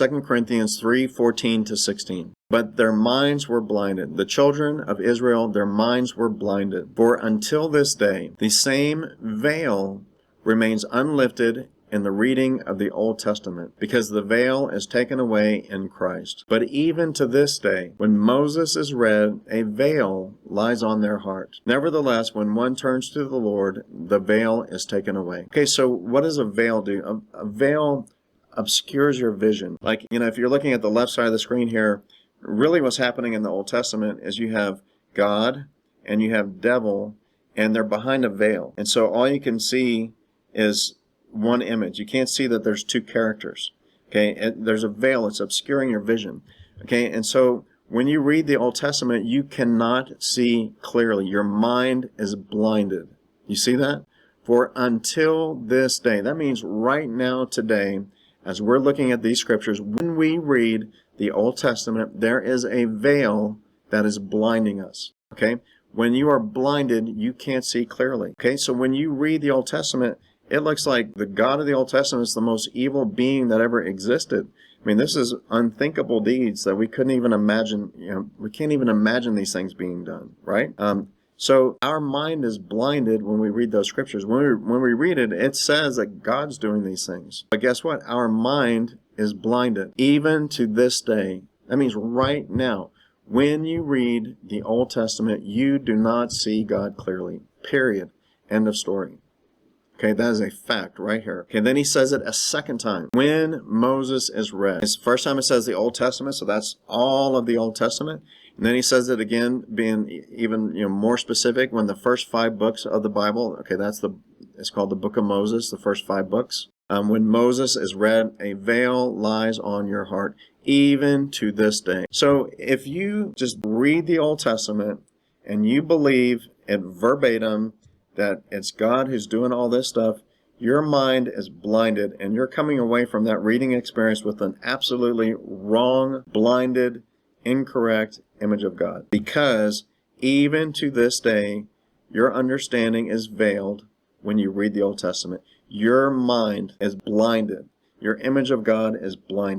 2 Corinthians 3:14-16. But their minds were blinded. The children of Israel, their minds were blinded. For until this day, the same veil remains unlifted in the reading of the Old Testament, because the veil is taken away in Christ. But even to this day, when Moses is read, a veil lies on their heart. Nevertheless, when one turns to the Lord, the veil is taken away. Okay, so what does a veil do? A veil obscures your vision. Like, if you're looking at the left side of the screen here, really what's happening in the Old Testament is you have God and you have devil, and they're behind a veil. And so all you can see is one image. You can't see that there's two characters. Okay, there's a veil. It's obscuring your vision. Okay, and so when you read the Old Testament, you cannot see clearly. Your mind is blinded. You see that? For until this day. That means right now, today, as we're looking at these scriptures, when we read the Old Testament, there is a veil that is blinding us. Okay? When you are blinded, you can't see clearly. Okay? So when you read the Old Testament, it looks like the God of the Old Testament is the most evil being that ever existed. I mean, this is unthinkable deeds that we couldn't even imagine. We can't even imagine these things being done, right? So our mind is blinded when we read those scriptures. When we read it, it says that God's doing these things. But guess what? Our mind is blinded, even to this day. That means right now, when you read the Old Testament, you do not see God clearly. Period. End of story. Okay, that is a fact right here. Okay, then he says it a second time. When Moses is read. It's the first time it says the Old Testament, so that's all of the Old Testament. And then he says it again, being even more specific, when the first 5 books of the Bible, okay, it's called the Book of Moses, the first 5 books. When Moses is read, a veil lies on your heart, even to this day. So if you just read the Old Testament and you believe it verbatim, that it's God who's doing all this stuff, your mind is blinded, and you're coming away from that reading experience with an absolutely wrong, blinded, incorrect image of God. Because even to this day, your understanding is veiled when you read the Old Testament. Your mind is blinded. Your image of God is blinded.